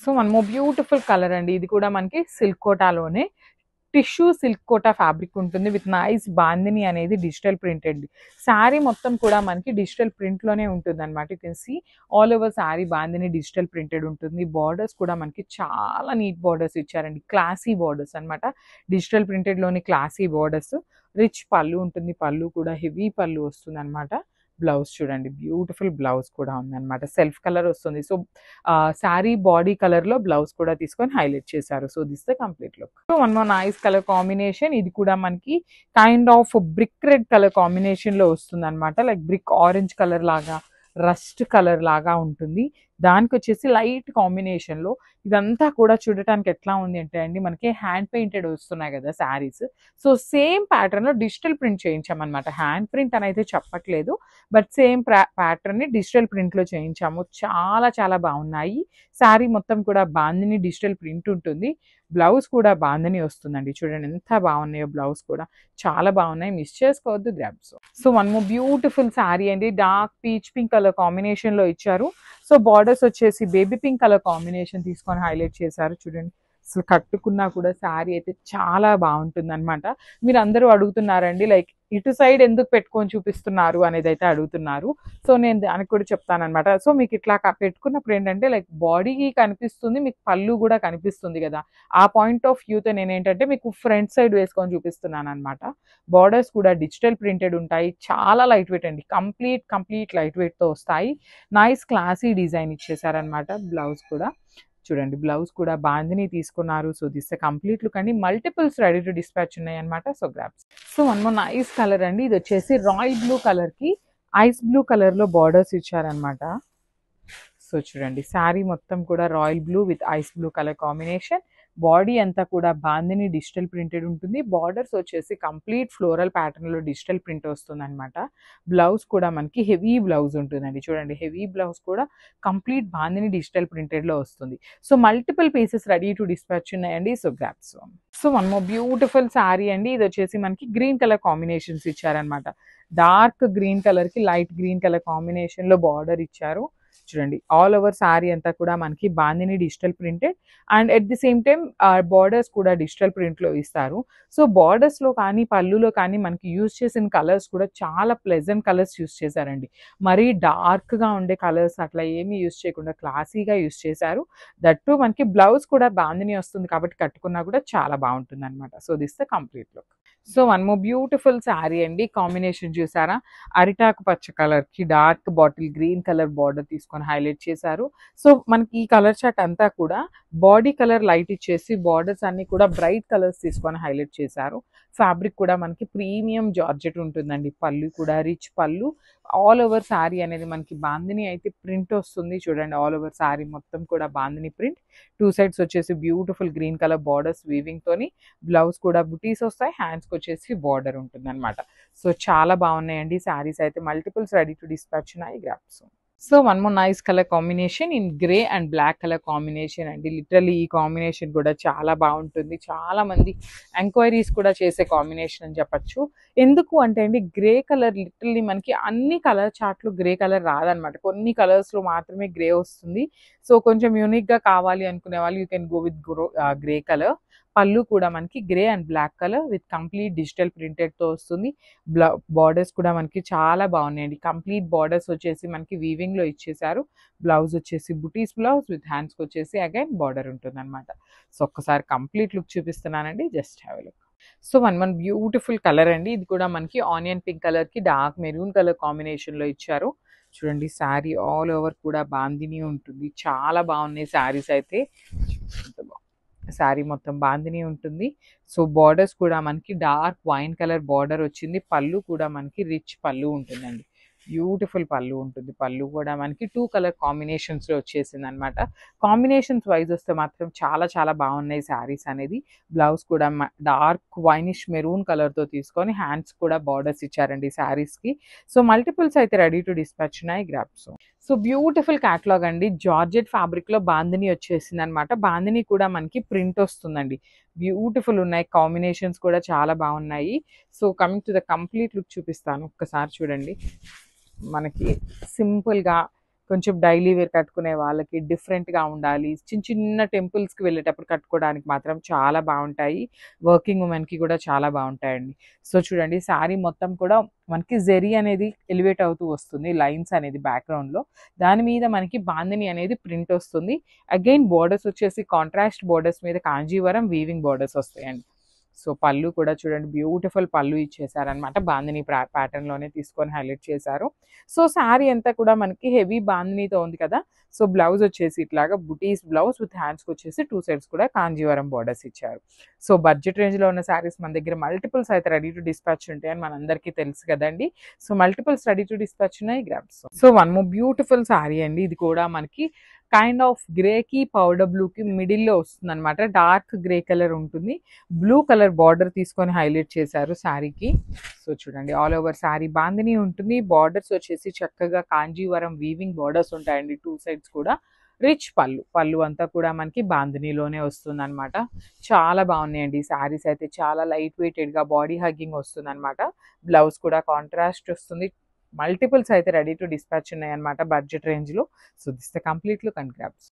So one more beautiful colour అండి. ఇది కూడా మనకి సిల్క్ కోటాలోనే టిష్యూ సిల్క్ కోటా ఫ్యాబ్రిక్ ఉంటుంది విత్ నైస్ బాందిని అనేది డిజిటల్ ప్రింటెడ్. శారీ మొత్తం కూడా మనకి డిజిటల్ ప్రింట్లోనే ఉంటుంది అనమాట. You can see all over sari bandhani digital printed ఉంటుంది. బార్డర్స్ కూడా మనకి చాలా నీట్ బార్డర్స్ ఇచ్చారండి, క్లాసీ బార్డర్స్ అనమాట. డిజిటల్ ప్రింటెడ్లోని క్లాసీ బార్డర్స్. రిచ్ పళ్ళు ఉంటుంది, పళ్ళు కూడా హెవీ పళ్ళు వస్తుంది అనమాట. బ్లౌజ్ చూడండి, బ్యూటిఫుల్ బ్లౌజ్ కూడా ఉందన్నమాట. సెల్ఫ్ కలర్ వస్తుంది. సో శారీ బాడీ కలర్లో బ్లౌజ్ కూడా తీసుకొని హైలైట్ చేశారు. So this the complete look. So one more nice colour combination. ఇది కూడా మనకి kind of brick red colour కాంబినేషన్లో వస్తుంది అనమాట. లైక్ బ్రిక్ ఆరెంజ్ కలర్ లాగా, రస్ట్ కలర్ లాగా ఉంటుంది. దానికి వచ్చేసి లైట్ కాంబినేషన్లో ఇదంతా కూడా చూడటానికి ఎట్లా ఉంది అంటే అండి, మనకి హ్యాండ్ పెయింటెడ్ వస్తున్నాయి కదా శారీస్. సో సేమ్ ప్యాటర్న్లో డిజిటల్ ప్రింట్ చేయించామన్నమాట. హ్యాండ్ ప్రింట్ అని అయితే చెప్పట్లేదు, బట్ సేమ్ ప్యాటర్న్ని డిజిటల్ ప్రింట్లో చేయించాము. చాలా చాలా బాగున్నాయి. శారీ మొత్తం కూడా బాందిని డిజిటల్ ప్రింట్ ఉంటుంది. బ్లౌజ్ కూడా బాందిని వస్తుందండి. చూడండి ఎంత బాగున్నాయో, బ్లౌజ్ కూడా చాలా బాగున్నాయి. మిస్ చేసుకోవద్దు, grabs. So one more beautiful sari అండి. డార్క్ పీచ్ పింక్ కలర్ కాంబినేషన్లో ఇచ్చారు. సో బార్డర్స్ వచ్చేసి బేబీ పింక్ కలర్ కాంబినేషన్ తీసుకొని హైలైట్ చేశారు. చూడండి అసలు కట్టుకున్నా కూడా శారీ అయితే చాలా బాగుంటుంది అనమాట. మీరు అందరూ అడుగుతున్నారండి లైక్ ఇటు సైడ్ ఎందుకు పెట్టుకొని చూపిస్తున్నారు అనేది అయితే అడుగుతున్నారు. సో నేను దానికి కూడా చెప్తానమాట. సో మీకు ఇట్లా పెట్టుకున్నప్పుడు ఏంటంటే లైక్ బాడీకి కనిపిస్తుంది, మీకు పళ్ళు కూడా కనిపిస్తుంది కదా. ఆ పాయింట్ ఆఫ్ వ్యూతో నేను ఏంటంటే మీకు ఫ్రంట్ సైడ్ వేసుకొని చూపిస్తున్నాను అనమాట. బార్డర్స్ కూడా డిజిటల్ ప్రింటెడ్ ఉంటాయి. చాలా లైట్ వెయిట్ అండి, కంప్లీట్ లైట్ వెయిట్తో వస్తాయి. నైస్ క్లాసీ డిజైన్ ఇచ్చేసారనమాట. బ్లౌజ్ కూడా చూడండి, బ్లౌజ్ కూడా బాందిని తీసుకున్నారు. సో దిస్ కంప్లీట్ లుక్ అండి. మల్టిపుల్స్ రెడీ టు డిస్పాచ్ ఉన్నాయి అనమాట. So grabs. So one more nice colour అండి. ఇది వచ్చేసి రాయల్ బ్లూ కలర్కి ఐస్ బ్లూ కలర్లో బార్డర్స్ ఇచ్చారనమాట. సో చూడండి శారీ మొత్తం కూడా royal blue with ice blue colour combination. Body అంతా కూడా బాందిని డిజిటల్ ప్రింటెడ్ ఉంటుంది. బార్డర్స్ వచ్చేసి కంప్లీట్ ఫ్లోరల్ ప్యాటర్న్లో డిజిటల్ ప్రింట్ వస్తుంది అనమాట. బ్లౌజ్ కూడా మనకి హెవీ బ్లౌజ్ ఉంటుందండి. చూడండి హెవీ బ్లౌజ్ కూడా కంప్లీట్ బాందిని డిజిటల్ ప్రింటెడ్లో వస్తుంది. So multiple pieces ready to dispatch ఉన్నాయండి. So grabs. So one more beautiful sari అండి. ఇది వచ్చేసి మనకి గ్రీన్ కలర్ కాంబినేషన్స్ ఇచ్చారనమాట. డార్క్ గ్రీన్ కలర్కి లైట్ గ్రీన్ కలర్ కాంబినేషన్లో బార్డర్ ఇచ్చారు. చూడండి ఆల్ ఓవర్ శారీ అంతా కూడా మనకి bandhani digital printed and at the same time borders కూడా డిజిటల్ ప్రింట్లో ఇస్తారు. సో బార్డర్స్లో కానీ పళ్ళులో కానీ మనకి యూజ్ చేసిన కలర్స్ కూడా చాలా ప్లెజెంట్ కలర్స్ యూజ్ చేశారండి. మరీ డార్క్గా ఉండే కలర్స్ అట్లా ఏమీ యూజ్ చేయకుండా క్లాసీగా యూజ్ చేశారు. దట్టు మనకి బ్లౌజ్ కూడా బాందిని వస్తుంది కాబట్టి కట్టుకున్నా కూడా చాలా బాగుంటుంది అనమాట. So this the complete look. So one more beautiful sari అండి. కాంబినేషన్ చూసారా, అరిటాకు పచ్చ కలర్కి dark bottle green colour border తీసుకొని హైలైట్ చేశారు. సో మనకి ఈ కలర్ చార్ట్ అంతా కూడా బాడీ కలర్ లైట్ ఇచ్చేసి బార్డర్స్ అన్ని కూడా బ్రైట్ కలర్స్ తీసుకొని హైలైట్ చేశారు. ఫ్యాబ్రిక్ కూడా మనకి ప్రీమియం జార్జెట్ ఉంటుందండి. పళ్ళు కూడా రిచ్ పళ్ళు. ఆల్ ఓవర్ శారీ అనేది మనకి బాందిని అయితే ప్రింట్ వస్తుంది. చూడండి ఆల్ ఓవర్ శారీ మొత్తం కూడా బాందిని ప్రింట్. టూ సైడ్స్ వచ్చేసి beautiful green colour borders weaving తోని. బ్లౌజ్ కూడా బుటీస్ వస్తాయి. హ్యాండ్స్కి వచ్చేసి బార్డర్ ఉంటుంది అనమాట. సో చాలా బాగున్నాయండి శారీస్ అయితే. మల్టిపుల్స్ రెడీ టు డిస్పాచ్ ఉన్నాయి. Grabs. So one more nice colour combination in grey and black colour combination అండి. లిటరల్లీ ఈ కాంబినేషన్ కూడా చాలా బాగుంటుంది. చాలా మంది ఎంక్వైరీస్ కూడా చేసే కాంబినేషన్ అని చెప్పచ్చు. ఎందుకు అంటే అండి, గ్రే కలర్ లిటరల్లీ మనకి అన్ని కలర్ చార్ట్లు గ్రే కలర్ రాదనమాట. కొన్ని కలర్స్లో మాత్రమే గ్రే వస్తుంది. సో కొంచెం యూనిక్గా కావాలి అనుకునే వాళ్ళు you can go with grey colour. పళ్ళు కూడా మనకి grey and black colour with complete digital ప్రింటెడ్తో వస్తుంది. బార్డర్స్ కూడా మనకి చాలా బాగున్నాయండి. కంప్లీట్ బార్డర్స్ వచ్చేసి మనకి వీవింగ్లో ఇచ్చేసారు. బ్లౌజ్ వచ్చేసి బుటీస్ బ్లౌజ్ విత్ హ్యాండ్స్కి వచ్చేసి అగైన్ బార్డర్ ఉంటుంది అనమాట. సో ఒక్కసారి కంప్లీట్ లుక్ చూపిస్తున్నానండి, just have a look. So one beautiful colour అండి. ఇది కూడా మనకి ఆనియన్ పింక్ కలర్కి డార్క్ మెరూన్ కలర్ కాంబినేషన్లో ఇచ్చారు. చూడండి శారీ ఆల్ ఓవర్ కూడా బాందిని ఉంటుంది. చాలా బాగున్నాయి శారీస్ అయితే. శారీ మొత్తం బాందిని ఉంటుంది. సో బార్డర్స్ కూడా మనకి డార్క్ వైన్ కలర్ బార్డర్ వచ్చింది. పళ్ళు కూడా మనకి రిచ్ పళ్ళు ఉంటుందండి. బ్యూటిఫుల్ పళ్ళు ఉంటుంది. పళ్ళు కూడా మనకి 2 కలర్ కాంబినేషన్స్లో వచ్చేసింది అనమాట. కాంబినేషన్స్ వైజ్ వస్తే మాత్రం చాలా చాలా బాగున్నాయి శారీస్ అనేది. బ్లౌజ్ కూడా డార్క్ వైనిష్ మెరూన్ కలర్తో తీసుకొని హ్యాండ్స్ కూడా బార్డర్స్ ఇచ్చారండి శారీస్కి. సో మల్టిపుల్స్ అయితే రెడీ టు డిస్పాచ్ ఉన్నాయి. గ్రాబ్స్. సో బ్యూటిఫుల్ క్యాటలాగ్ అండి. జార్జెట్ ఫ్యాబ్రిక్లో బాందిని వచ్చేసింది అనమాట. బాందిని కూడా మనకి ప్రింట్ వస్తుందండి. బ్యూటిఫుల్ ఉన్నాయి. కాంబినేషన్స్ కూడా చాలా బాగున్నాయి. So coming to the complete look చూపిస్తాను. ఒక్కసారి చూడండి. మనకి సింపుల్గా కొంచెం డైలీ వేర్ కట్టుకునే వాళ్ళకి డిఫరెంట్‌గా ఉండాలి. చిన్న చిన్న టెంపుల్స్‌కి వెళ్ళేటప్పుడు కట్టుకోవడానికి మాత్రం చాలా బావుంటాయి. వర్కింగ్ ఉమెన్‌కి కూడా చాలా బావుంటాయండి. సో, చూడండి శారీ మొత్తం కూడా మనకి జెరీ అనేది ఎలివేట్ అవుతూ వస్తుంది. లైన్స్ అనేది బ్యాక్‌గ్రౌండ్‌లో. దాని మీద మనకి బాందిని అనేది ప్రింట్ వస్తుంది. అగైన్ బోర్డర్స్ వచ్చేసి కాంట్రాస్ట్ బోర్డర్స్ మీద కాంజీవరం వీవింగ్ బోర్డర్స్ వస్తాయండి. సో, పళ్ళు కూడా చూడండి బ్యూటిఫుల్ పళ్ళు ఇచ్చేసారనమాట. బాందిని ప్యాటర్న్‌లోనే తీసుకొని హైలైట్ చేశారు. సో, శారీ అంతా కూడా మనకి హెవీ బాందినితో ఉంది కదా! సో, బ్లౌజ్ వచ్చేసి ఇట్లాగా బుటీస్ బ్లౌజ్ విత్ హ్యాండ్స్‌కొచ్చేసి 2 సైడ్స్ కూడా కాంజీవరం బోర్డర్స్ ఇచ్చారు. సో, బడ్జెట్ రేంజ్‌లో ఉన్న శారీస్ మన దగ్గర మల్టిపుల్స్ అయితే రెడీ టు డిస్పాచ్ ఉంటాయని మనందరికీ తెలుసు కదండీ! So, multiples ready to dispatch ఉన్నాయి. Grabs. So, one more beautiful sari అండి. ఇది కూడా మనకి కైండ్ ఆఫ్ గ్రేకి, పౌడర్ బ్లూకి మిడిల్‌లో వస్తుందనమాట. డార్క్ గ్రే కలర్ ఉంటుంది. బ్లూ కలర్ బార్డర్ తీసుకొని హైలైట్ చేశారు శారీకి. సో, చూడండి ఆల్ ఓవర్ శారీ బాందిని ఉంటుంది. బార్డర్స్ వచ్చేసి చక్కగా కాంజీవరం వీవింగ్ బార్డర్స్ ఉంటాయండి 2 సైడ్స్ కూడా. రిచ్ పళ్ళు. పళ్ళు అంతా కూడా మనకి బాందినిలోనే వస్తుందనమాట. చాలా బాగున్నాయండి ఈ శారీస్ అయితే. చాలా లైట్ వెయిటెడ్‌గా బాడీ హగ్గింగ్ వస్తుందనమాట. బ్లౌజ్ కూడా కాంట్రాస్ట్ వస్తుంది. మల్టిపుల్స్ అయితే రెడీ టు డిస్పాచ్ ఉన్నాయన్నమాట బడ్జెట్ రేంజ్‌లో. So, this the complete look and grabs.